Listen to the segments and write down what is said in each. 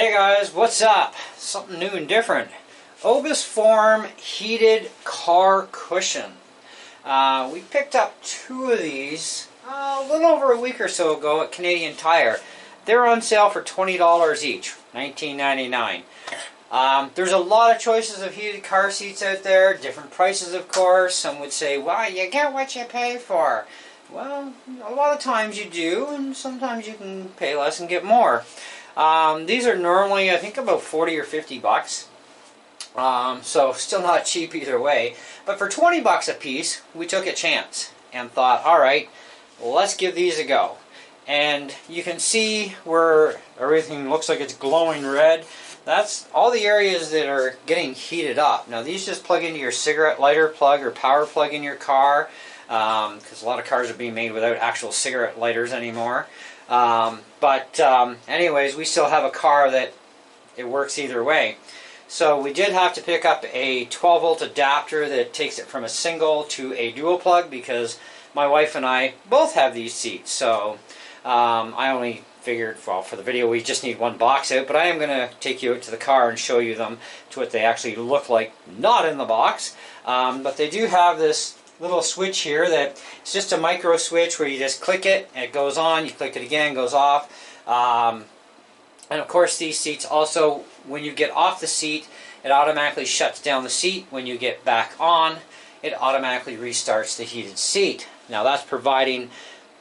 Hey guys, what's up? Something new and different. Obusforme heated car cushion. We picked up two of these a little over a week or so ago at Canadian Tire. They're on sale for $20 each, $19.99. There's a lot of choices of heated car seats out there, different prices of course. Some would say, well, you get what you pay for. Well, a lot of times you do, and sometimes you can pay less and get more. These are normally, I think, about 40 or 50 bucks. So still not cheap either way. But for 20 bucks a piece, we took a chance and thought, all right, let's give these a go. And you can see where everything looks like it's glowing red. That's all the areas that are getting heated up. Now these just plug into your cigarette lighter plug or power plug in your car, because a lot of cars are being made without actual cigarette lighters anymore. Anyways, we still have a car that it works either way. So we did have to pick up a 12 volt adapter that takes it from a single to a dual plug because my wife and I both have these seats. So I only figured, well, for the video we just need one box out, but I am going to take you out to the car and show you them to what they actually look like, not in the box. But they do have this little switch here that it's just a micro switch where you just click it and it goes on, you click it again, it goes off. And of course these seats also, when you get off the seat, it automatically shuts down the seat. When you get back on, it automatically restarts the heated seat. Now that's providing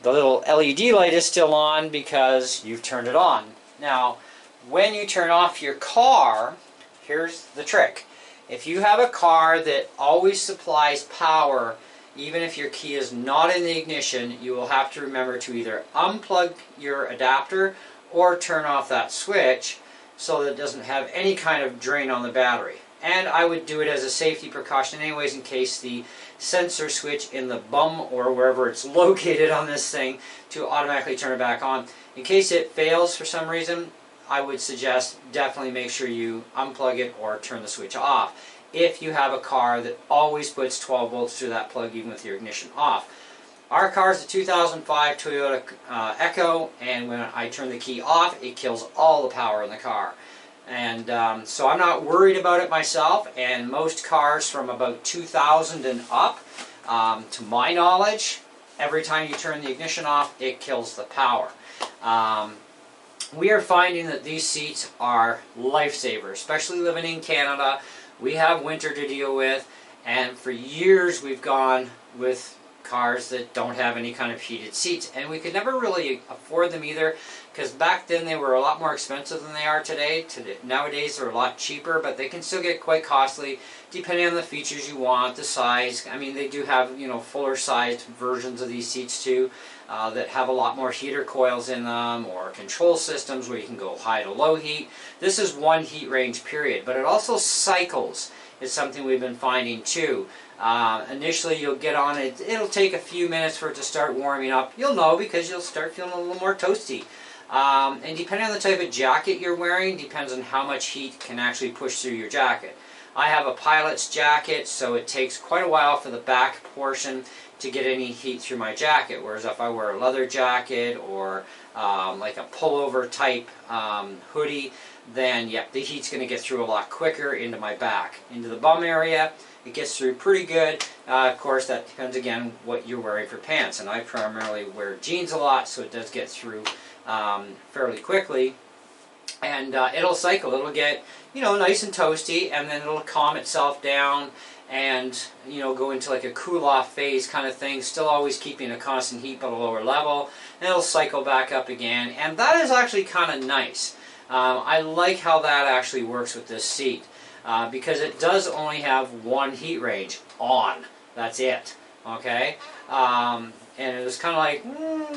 the little LED light is still on because you've turned it on. Now when you turn off your car, here's the trick. If you have a car that always supplies power, even if your key is not in the ignition, you will have to remember to either unplug your adapter or turn off that switch so that it doesn't have any kind of drain on the battery. And I would do it as a safety precaution anyways, in case the sensor switch in the bum or wherever it's located on this thing to automatically turn it back on. In case it fails for some reason, I would suggest definitely make sure you unplug it or turn the switch off if you have a car that always puts 12 volts through that plug even with your ignition off. Our car is a 2005 Toyota Echo, and when I turn the key off, it kills all the power in the car. And so I'm not worried about it myself, and most cars from about 2000 and up, to my knowledge, every time you turn the ignition off, it kills the power. We are finding that these seats are lifesavers, especially living in Canada. We have winter to deal with, and for years we've gone with cars that don't have any kind of heated seats, and we could never really afford them either, because back then they were a lot more expensive than they are today. Nowadays they're a lot cheaper, but they can still get quite costly depending on the features you want, the size. I mean, they do have, you know, fuller sized versions of these seats too, that have a lot more heater coils in them, or control systems where you can go high to low heat. This is one heat range period, but it also cycles. It's something we've been finding too. Initially you'll get on it, it'll take a few minutes for it to start warming up. You'll know because you'll start feeling a little more toasty. And depending on the type of jacket you're wearing, depends on how much heat can actually push through your jacket. I have a pilot's jacket, so it takes quite a while for the back portion to get any heat through my jacket, whereas if I wear a leather jacket or like a pullover type hoodie, then yeah, the heat's going to get through a lot quicker into my back. Into the bum area, it gets through pretty good. Of course, that depends again what you're wearing for pants, and I primarily wear jeans a lot, so it does get through fairly quickly. And it'll cycle. It'll get, you know, nice and toasty, and then it'll calm itself down and, you know, go into like a cool off phase kind of thing, still always keeping a constant heat but a lower level, and it'll cycle back up again, and that is actually kind of nice. I like how that actually works with this seat, because it does only have one heat range, on. That's it. Okay? And it was kind of like,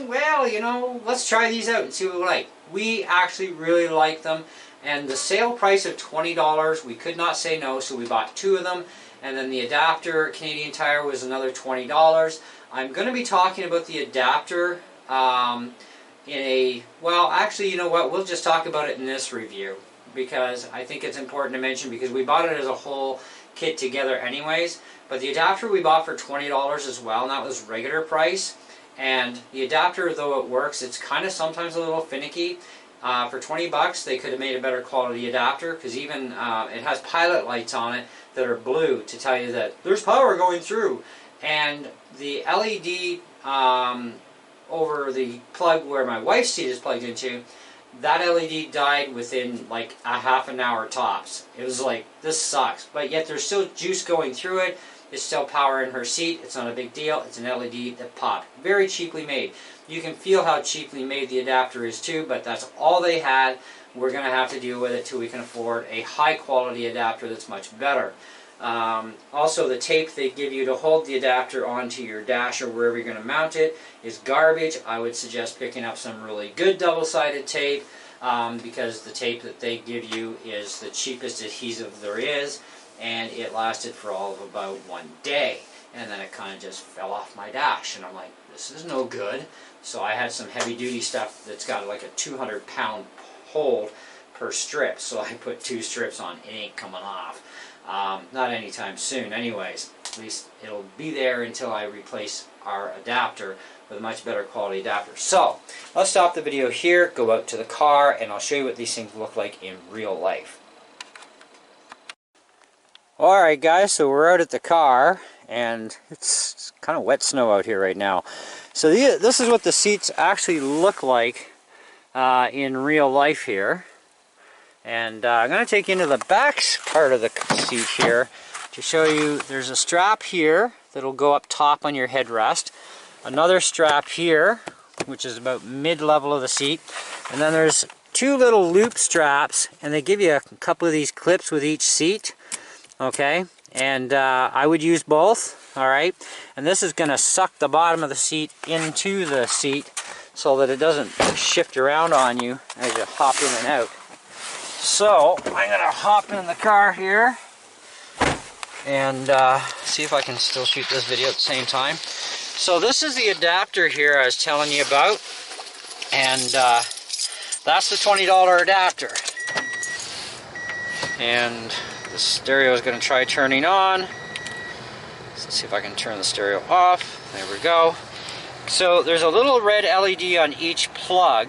well, you know, let's try these out and see what we like. We actually really like them, and the sale price of $20, we could not say no, so we bought two of them, and then the adapter at Canadian Tire was another $20. I'm going to be talking about the adapter well, actually, you know what, we'll just talk about it in this review, because I think it's important to mention, because we bought it as a whole kit together anyways, but the adapter we bought for $20 as well, and that was regular price. And the adapter, though it works, it's kind of sometimes a little finicky. For 20 bucks, they could have made a better quality adapter, because even it has pilot lights on it that are blue to tell you that there's power going through. And the LED over the plug where my wife's seat is plugged into, that LED died within like a half an hour tops. It was like, this sucks. But yet there's still juice going through it. It's still power in her seat. It's not a big deal. It's an LED that popped. Very cheaply made. You can feel how cheaply made the adapter is too, but that's all they had. We're going to have to deal with it till we can afford a high quality adapter that's much better. Also, the tape they give you to hold the adapter onto your dash or wherever you're going to mount it is garbage. I would suggest picking up some really good double-sided tape, because the tape that they give you is the cheapest adhesive there is, and it lasted for all of about 1 day, and then it kind of just fell off my dash, and I'm like, this is no good. So I had some heavy-duty stuff that's got like a 200-pound hold per strip, so I put 2 strips on. It ain't coming off. Not anytime soon anyways. At least it'll be there until I replace our adapter with a much better quality adapter. So, let's stop the video here, go out to the car, and I'll show you what these things look like in real life. Alright guys, so we're out at the car, and it's kind of wet snow out here right now. So this is what the seats actually look like in real life here. And I'm going to take you into the back part of the seat here to show you there's a strap here that'll go up top on your headrest. Another strap here, which is about mid-level of the seat. And then there's 2 little loop straps, and they give you a couple of these clips with each seat. Okay, and I would use both, alright? And this is going to suck the bottom of the seat into the seat so that it doesn't shift around on you as you hop in and out. So, I'm going to hop in the car here and see if I can still shoot this video at the same time. So this is the adapter here I was telling you about, and that's the $20 adapter. And the stereo is going to try turning on. Let's see if I can turn the stereo off. There we go. So there's a little red LED on each plug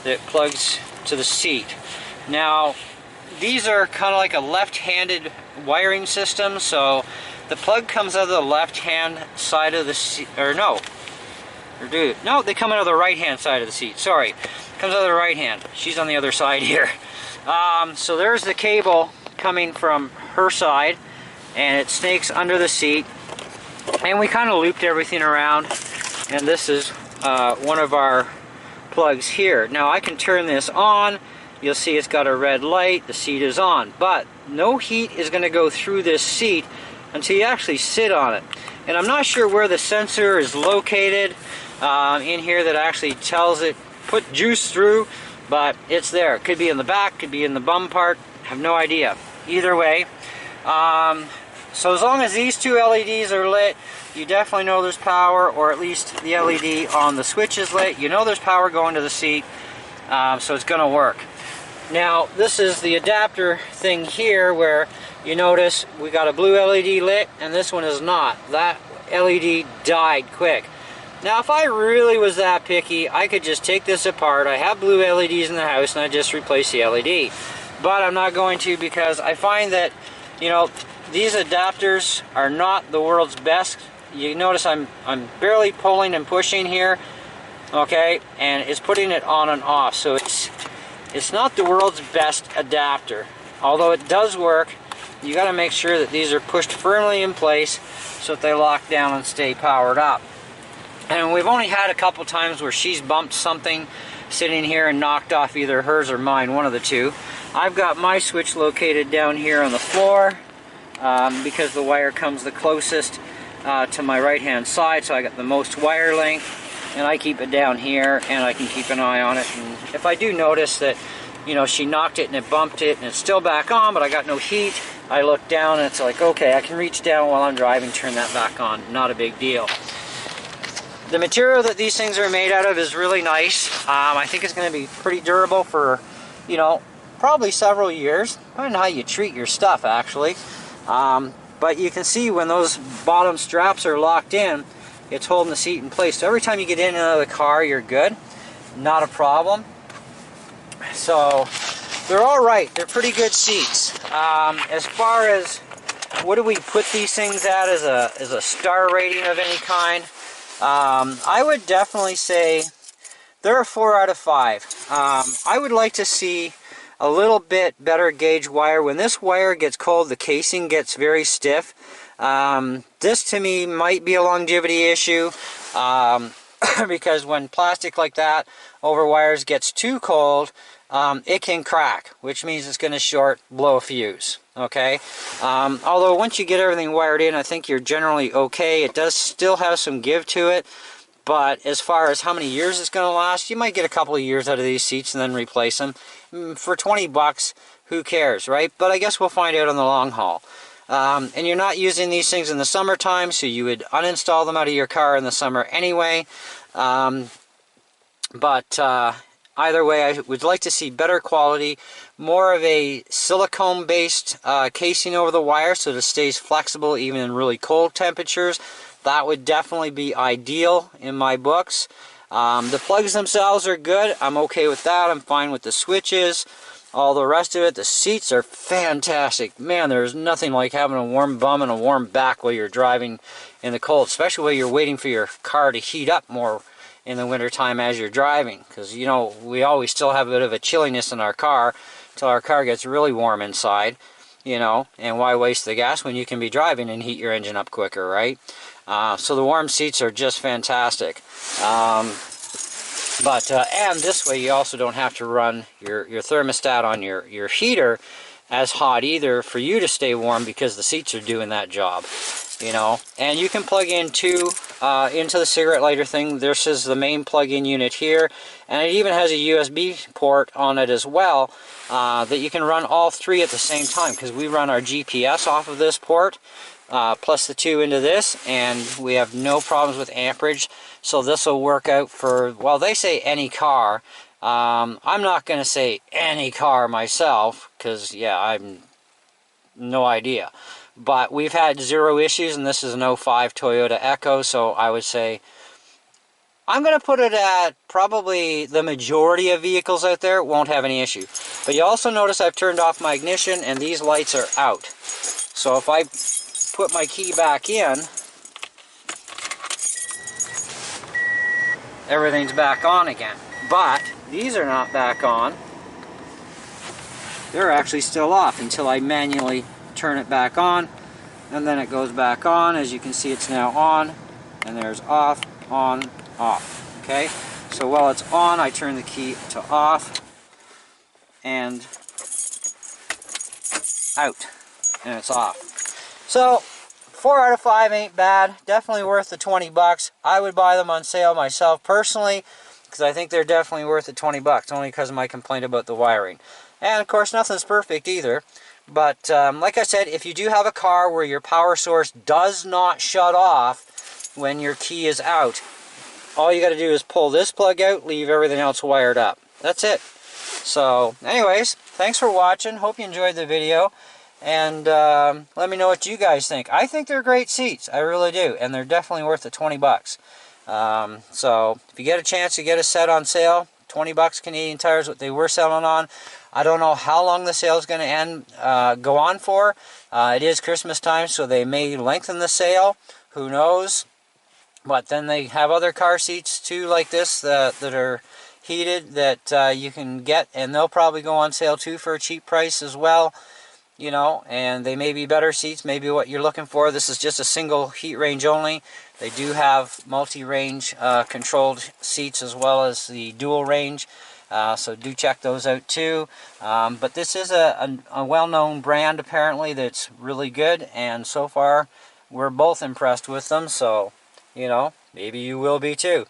that plugs to the seat. Now, these are kind of like a left-handed wiring system, so the plug comes out of the left-hand side of the seat, or no, no, they come out of the right-hand side of the seat, sorry, comes out of the right hand. She's on the other side here. So there's the cable coming from her side, and it snakes under the seat, and we kind of looped everything around, and this is one of our plugs here. Now I can turn this on. You'll see it's got a red light, the seat is on, but no heat is going to go through this seat until you actually sit on it. And I'm not sure where the sensor is located in here that actually tells it put juice through, but it's there. It could be in the back, could be in the bum part, have no idea. Either way, so as long as these 2 LEDs are lit, you definitely know there's power, or at least the LED on the switch is lit. You know there's power going to the seat, so it's going to work. Now, this is the adapter thing here where you notice we got a blue LED lit and this one is not. That LED died quick. Now, if I really was that picky, I could just take this apart. I have blue LEDs in the house and I just replace the LED. But I'm not going to, because I find that, you know, these adapters are not the world's best. You notice I'm barely pulling and pushing here, okay, and it's putting it on and off. So it's not the world's best adapter. Although it does work, you got to make sure that these are pushed firmly in place so that they lock down and stay powered up. And we've only had a couple times where she's bumped something sitting here and knocked off either hers or mine, one of the two. I've got my switch located down here on the floor because the wire comes the closest to my right hand side, so I got the most wire length. And I keep it down here, and I can keep an eye on it. And if I do notice that, you know, she knocked it and it bumped it, and it's still back on, but I got no heat, I look down and it's like, okay, I can reach down while I'm driving, turn that back on. Not a big deal. The material that these things are made out of is really nice. I think it's going to be pretty durable for, you know, probably several years. Depending on how you treat your stuff, actually. But you can see when those bottom straps are locked in, it's holding the seat in place. So every time you get in and out of the car, you're good. Not a problem. So they're all right. They're pretty good seats. As far as what do we put these things at as a star rating of any kind, I would definitely say they're a 4 out of 5. I would like to see a little bit better gauge wire. When this wire gets cold, the casing gets very stiff. This to me might be a longevity issue, because when plastic like that over wires gets too cold, it can crack, which means it's going to short, blow a fuse. Okay, although once you get everything wired in, I think you're generally okay. It does still have some give to it, but as far as how many years it's going to last, you might get a couple of years out of these seats and then replace them. For 20 bucks, who cares, right? But I guess we'll find out on the long haul. And you're not using these things in the summertime, so you would uninstall them out of your car in the summer anyway. Either way, I would like to see better quality, more of a silicone-based casing over the wire so that it stays flexible even in really cold temperatures. That would definitely be ideal in my books. The plugs themselves are good. I'm okay with that. I'm fine with the switches. All the rest of it, the seats are fantastic. Man, there's nothing like having a warm bum and a warm back while you're driving in the cold, especially while you're waiting for your car to heat up more in the wintertime as you're driving, because you know we always still have a bit of a chilliness in our car until our car gets really warm inside, you know, and why waste the gas when you can be driving and heat your engine up quicker, right? So the warm seats are just fantastic. And this way you also don't have to run your thermostat on your heater as hot either for you to stay warm, because the seats are doing that job, you know. And you can plug in two into the cigarette lighter thing. This is the main plug-in unit here, and it even has a USB port on it as well, that you can run all three at the same time, because we run our GPS off of this port, plus the two into this, and we have no problems with amperage. So this will work out for, well, they say any car. I'm not going to say any car myself, because, yeah, I'm no idea. But we've had zero issues, and this is an 05 Toyota Echo, so I would say I'm going to put it at probably the majority of vehicles out there won't have any issue. But you also notice I've turned off my ignition, and these lights are out. So if I put my key back in, everything's back on again. But these are not back on. They're actually still off until I manually turn it back on, and then it goes back on. As you can see, it's now on, and there's off, on, off. Okay, so while it's on, I turn the key to off and out, and it's off. So 4 out of 5 ain't bad. Definitely worth the 20 bucks. I would buy them on sale myself personally, because I think they're definitely worth the 20 bucks, only because of my complaint about the wiring. And of course, nothing's perfect either. But like I said, if you do have a car where your power source does not shut off when your key is out, all you got to do is pull this plug out, leave everything else wired up. That's it. So anyways, thanks for watching. Hope you enjoyed the video. And let me know what you guys think. I think they're great seats. I really do. And they're definitely worth the 20 bucks. So if you get a chance to get a set on sale, 20 bucks Canadian Tires, what they were selling on. I don't know how long the sale is going to go on for. It is Christmas time, so they may lengthen the sale. Who knows? But then they have other car seats too, like this, that are heated, that you can get, and they'll probably go on sale too for a cheap price as well. You know, and they may be better seats, maybe what you're looking for. This is just a single heat range only. They do have multi-range controlled seats as well as the dual range. So do check those out too. But this is a well-known brand apparently that's really good, and so far we're both impressed with them, so you know, maybe you will be too.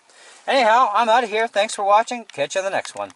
Anyhow, I'm out of here. Thanks for watching. Catch you on the next one.